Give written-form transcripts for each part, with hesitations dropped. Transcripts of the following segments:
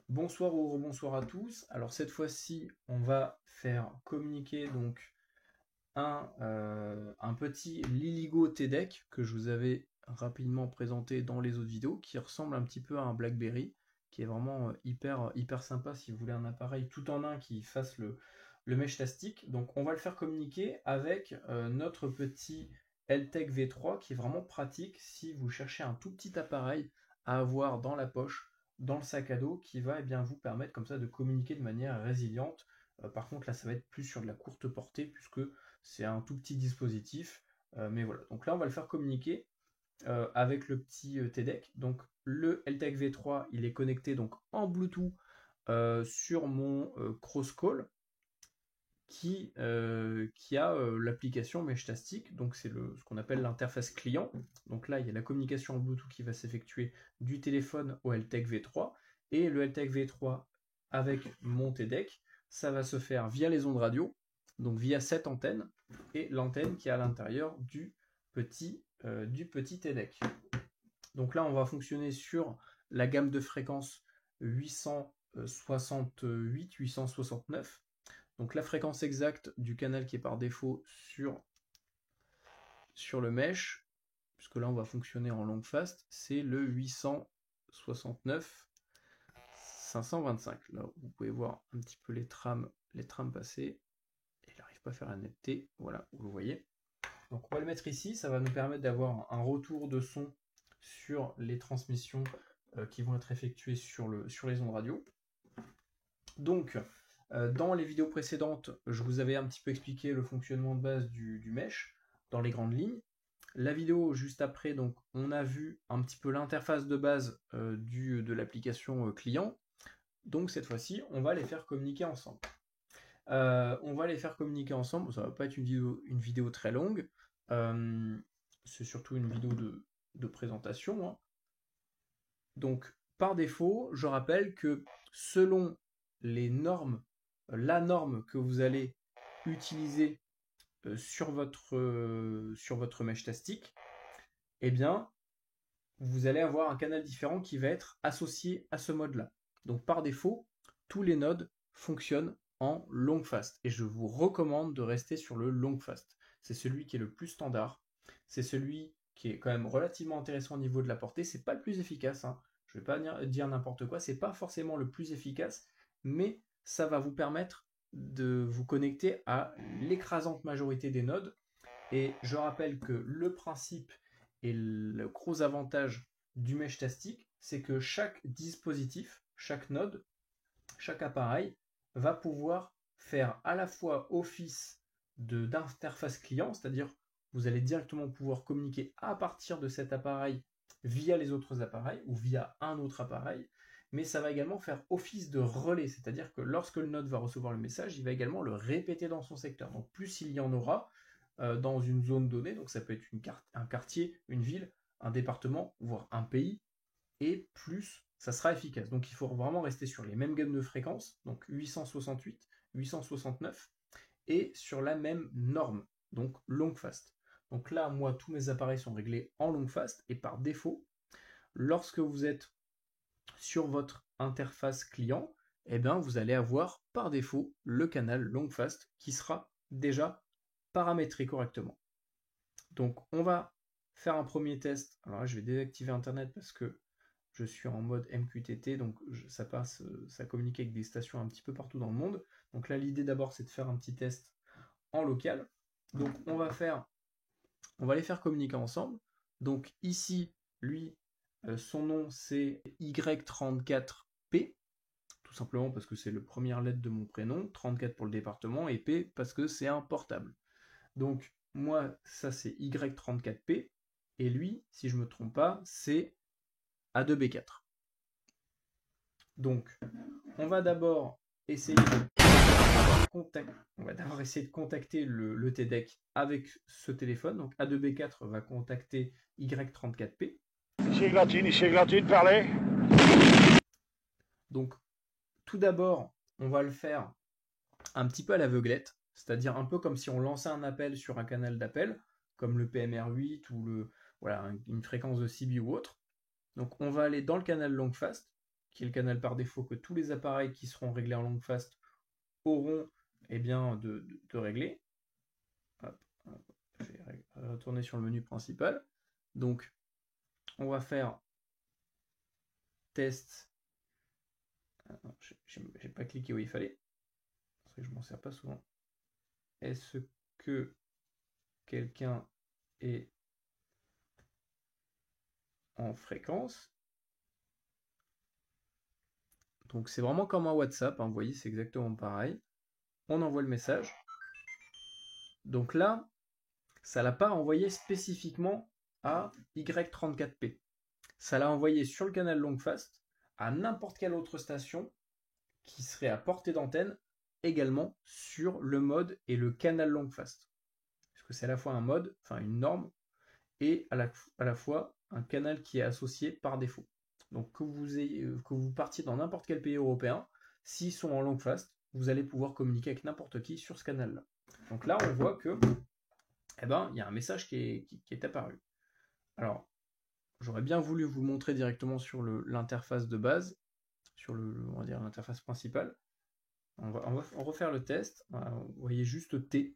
Bonsoir ou bonsoir à tous. Alors cette fois-ci, on va faire communiquer donc un petit Liligo TDEC que je vous avais rapidement présenté dans les autres vidéos, qui ressemble un petit peu à un BlackBerry, qui est vraiment hyper sympa si vous voulez un appareil tout en un qui fasse le mesh tastic. Donc on va le faire communiquer avec notre petit LTEC V3 qui est vraiment pratique si vous cherchez un tout petit appareil à avoir dans la poche, dans le sac à dos, qui va vous permettre comme ça de communiquer de manière résiliente. Par contre là ça va être plus sur de la courte portée puisque c'est un tout petit dispositif, mais voilà. Donc là, on va le faire communiquer avec le petit TDEC. Donc le LTEC V3, il est connecté donc en Bluetooth sur mon Crosscall qui a l'application Meshtastic. Donc c'est ce qu'on appelle l'interface client. Donc là, il y a la communication en Bluetooth qui va s'effectuer du téléphone au LTEC V3 et le LTEC V3 avec mon TDEC, ça va se faire via les ondes radio, donc via cette antenne et l'antenne qui est à l'intérieur du petit TDEC. Donc là, on va fonctionner sur la gamme de fréquences 868-869. Donc la fréquence exacte du canal qui est par défaut sur le mesh, puisque là on va fonctionner en long fast, c'est le 869 525. Là vous pouvez voir un petit peu les trams passer. Et il n'arrive pas à faire la netteté, voilà, vous le voyez. Donc on va le mettre ici, ça va nous permettre d'avoir un retour de son sur les transmissions qui vont être effectuées sur les ondes radio. Donc dans les vidéos précédentes, je vous avais un petit peu expliqué le fonctionnement de base du mesh dans les grandes lignes. La vidéo juste après, donc, on a vu un petit peu l'interface de base de l'application client. Donc cette fois-ci, on va les faire communiquer ensemble. Ça va pas être une vidéo très longue. C'est surtout une vidéo de présentation, hein. Donc par défaut, je rappelle que selon les normes, la norme que vous allez utiliser sur votre mesh tastic, eh bien, vous allez avoir un canal différent qui va être associé à ce mode-là. Donc par défaut, tous les nodes fonctionnent en long fast. Et je vous recommande de rester sur le long fast. C'est celui qui est le plus standard. C'est celui qui est quand même relativement intéressant au niveau de la portée. C'est pas le plus efficace, hein. Je vais pas dire n'importe quoi. C'est pas forcément le plus efficace, mais ça va vous permettre de vous connecter à l'écrasante majorité des nodes. Et je rappelle que le principe et le gros avantage du mesh tastic, c'est que chaque dispositif, chaque node, chaque appareil va pouvoir faire à la fois office d'interface client, c'est-à-dire vous allez directement pouvoir communiquer à partir de cet appareil via les autres appareils ou via un autre appareil, mais ça va également faire office de relais, c'est-à-dire que lorsque le node va recevoir le message, il va également le répéter dans son secteur. Donc plus il y en aura dans une zone donnée, donc ça peut être un quartier, une ville, un département, voire un pays, et plus ça sera efficace. Donc il faut vraiment rester sur les mêmes gammes de fréquences, donc 868, 869, et sur la même norme, donc long fast. Donc là, moi, tous mes appareils sont réglés en long fast, et par défaut, lorsque vous êtes sur votre interface client, eh bien, vous allez avoir par défaut le canal long fast qui sera déjà paramétré correctement. Donc on va faire un premier test. Alors là, je vais désactiver Internet parce que je suis en mode MQTT, donc ça communique avec des stations un petit peu partout dans le monde. Donc là, l'idée d'abord, c'est de faire un petit test en local. Donc on va les faire communiquer ensemble. Donc ici, lui, son nom c'est Y34P, tout simplement parce que c'est la première lettre de mon prénom, 34 pour le département, et P parce que c'est un portable. Donc moi, ça c'est Y34P, et lui, si je ne me trompe pas, c'est A2B4. Donc, on va d'abord essayer de contacter le TDEC avec ce téléphone. Donc A2B4 va contacter Y34P. Ici Glantine, parlez. Donc, tout d'abord, on va le faire un petit peu à l'aveuglette, c'est-à-dire un peu comme si on lançait un appel sur un canal d'appel, comme le PMR8 ou une fréquence de CB ou autre. Donc on va aller dans le canal long fast, qui est le canal par défaut que tous les appareils qui seront réglés en long fast auront de régler. Hop, je vais retourner sur le menu principal. Donc, on va faire test. J'ai pas cliqué où il fallait, parce que je m'en sers pas souvent. Est-ce que quelqu'un est en fréquence? Donc c'est vraiment comme un WhatsApp, hein, vous voyez, c'est exactement pareil. On envoie le message. Donc là, ça l'a pas envoyé spécifiquement à Y34P. Ça l'a envoyé sur le canal long fast à n'importe quelle autre station qui serait à portée d'antenne également sur le mode et le canal long fast. Parce que c'est à la fois un mode, enfin une norme, et à la fois un canal qui est associé par défaut. Donc que vous partiez dans n'importe quel pays européen, s'ils sont en long fast, vous allez pouvoir communiquer avec n'importe qui sur ce canal-là. Donc là, on voit que, il y a un message qui est apparu. Alors, j'aurais bien voulu vous le montrer directement sur l'interface de base, sur on va dire l'interface principale. On va refaire le test. Voilà, vous voyez juste T.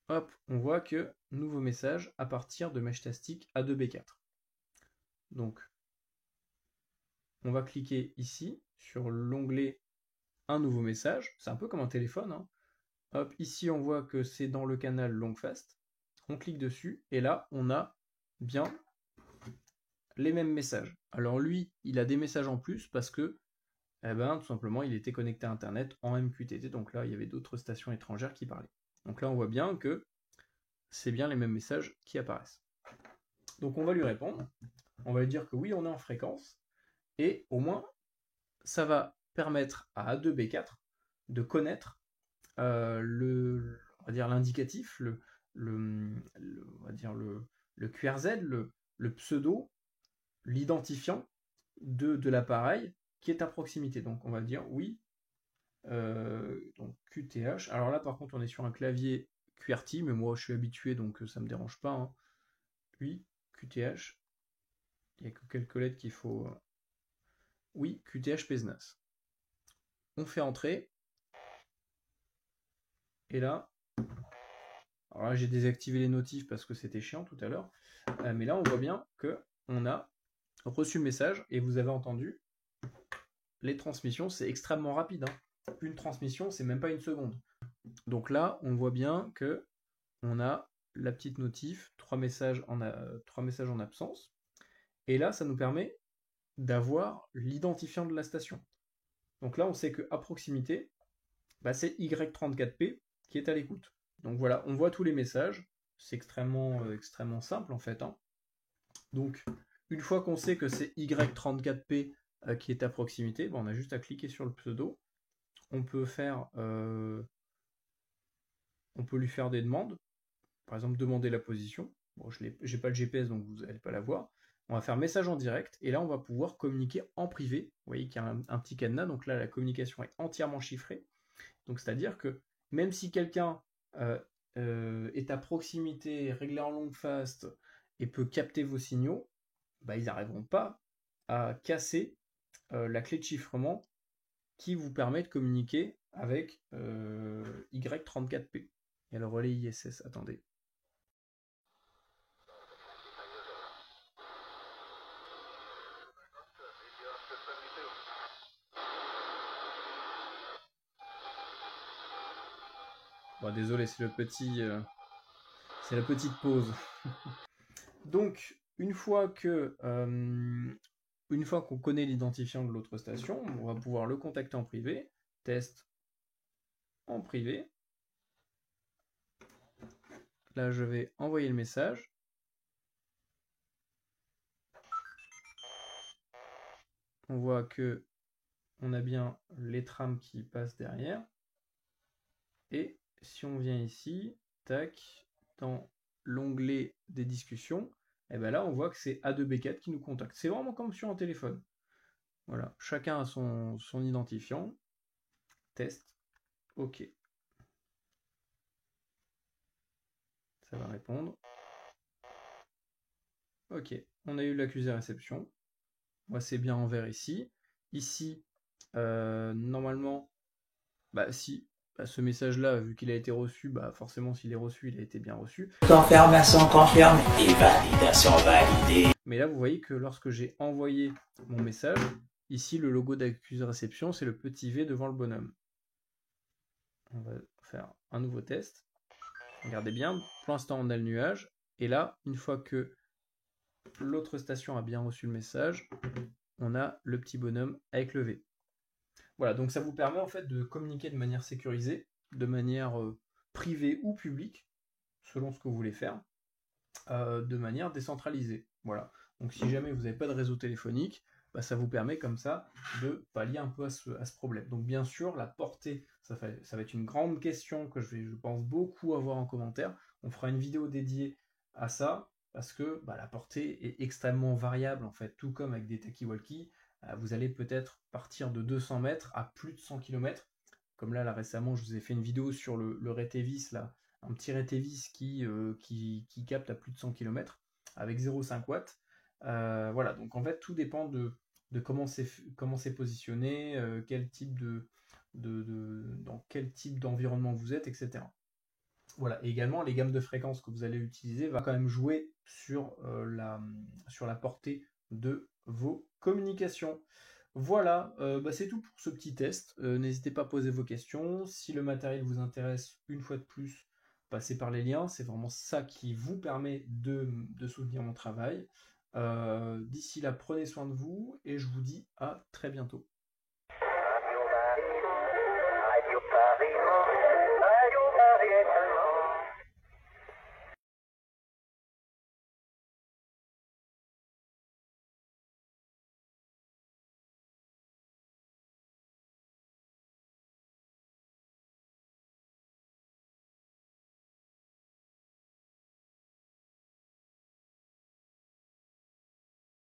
Hop, on voit que nouveau message à partir de Meshtastic A2B4. Donc, on va cliquer ici sur l'onglet un nouveau message. C'est un peu comme un téléphone, hein. Hop, ici on voit que c'est dans le canal long fast. On clique dessus et là on a bien les mêmes messages. Alors lui, il a des messages en plus parce que tout simplement il était connecté à internet en MQTT, donc là il y avait d'autres stations étrangères qui parlaient. Donc là on voit bien que c'est bien les mêmes messages qui apparaissent. Donc on va lui répondre, on va lui dire que oui on est en fréquence, et au moins ça va permettre à A2B4 de connaître on va dire l'indicatif, on va dire le QRZ, le pseudo, l'identifiant de l'appareil qui est à proximité. Donc on va dire oui, donc QTH. Alors là par contre on est sur un clavier QWERTY, mais moi je suis habitué donc ça me dérange pas, hein. Oui, QTH. Il n'y a que quelques lettres qu'il faut. Oui, QTH PESNAS. On fait entrer. Et là, alors là j'ai désactivé les notifs parce que c'était chiant tout à l'heure. Mais là on voit bien que on a reçu le message et vous avez entendu les transmissions, c'est extrêmement rapide, hein. Une transmission, c'est même pas une seconde. Donc là, on voit bien que on a la petite notif, 3 messages en absence. Et là, ça nous permet d'avoir l'identifiant de la station. Donc là, on sait qu'à proximité, c'est Y34P qui est à l'écoute. Donc voilà, on voit tous les messages. C'est extrêmement simple en fait, hein. Donc, une fois qu'on sait que c'est Y34P qui est à proximité, on a juste à cliquer sur le pseudo. On peut lui faire des demandes. Par exemple, demander la position. Bon, j'ai pas le GPS, donc vous n'allez pas la voir. On va faire message en direct, et là, on va pouvoir communiquer en privé. Vous voyez qu'il y a un petit cadenas, donc là, la communication est entièrement chiffrée. Donc, c'est-à-dire que même si quelqu'un est à proximité, réglé en long fast, et peut capter vos signaux, ils n'arriveront pas à casser la clé de chiffrement qui vous permet de communiquer avec Y34P. Il y a le relais ISS, attendez. Bon, désolé, c'est la petite pause. Donc, une fois qu'on connaît l'identifiant de l'autre station, on va pouvoir le contacter en privé. Test en privé. Là, je vais envoyer le message. On voit que on a bien les trams qui passent derrière. Et si on vient ici, tac, dans l'onglet des discussions, et là on voit que c'est A2B4 qui nous contacte. C'est vraiment comme sur un téléphone. Voilà, chacun a son identifiant. Test. OK. Ça va répondre. Ok, on a eu l'accusé réception. Moi, c'est bien en vert ici. Ici, normalement, bah si, bah, ce message-là, vu qu'il a été reçu, bah forcément, s'il est reçu, il a été bien reçu. Confirmation confirmée et validation validée. Mais là, vous voyez que lorsque j'ai envoyé mon message, ici, le logo d'accusé réception, c'est le petit V devant le bonhomme. On va faire un nouveau test. Regardez bien, pour l'instant, on a le nuage. Et là, une fois que l'autre station a bien reçu le message, on a le petit bonhomme avec le V. Voilà, donc ça vous permet en fait de communiquer de manière sécurisée, de manière privée ou publique, selon ce que vous voulez faire, de manière décentralisée. Voilà. Donc si jamais vous n'avez pas de réseau téléphonique, bah, ça vous permet comme ça de pallier un peu à ce problème. Donc bien sûr, la portée, ça va être une grande question que je pense, beaucoup avoir en commentaire. On fera une vidéo dédiée à ça, parce que bah, la portée est extrêmement variable, en fait, tout comme avec des talkie-walkie. Vous allez peut-être partir de 200 mètres à plus de 100 km. Comme là récemment, je vous ai fait une vidéo sur le Retevis, là, un petit Retevis qui capte à plus de 100 km avec 0,5 watts. Voilà, donc en fait, tout dépend de comment c'est positionné, quel type dans quel type d'environnement vous êtes, etc. Voilà, et également les gammes de fréquences que vous allez utiliser va quand même jouer sur la portée de vos communications. Voilà, bah c'est tout pour ce petit test. N'hésitez pas à poser vos questions. Si le matériel vous intéresse, une fois de plus, passez par les liens. C'est vraiment ça qui vous permet de soutenir mon travail. D'ici là, prenez soin de vous et je vous dis à très bientôt.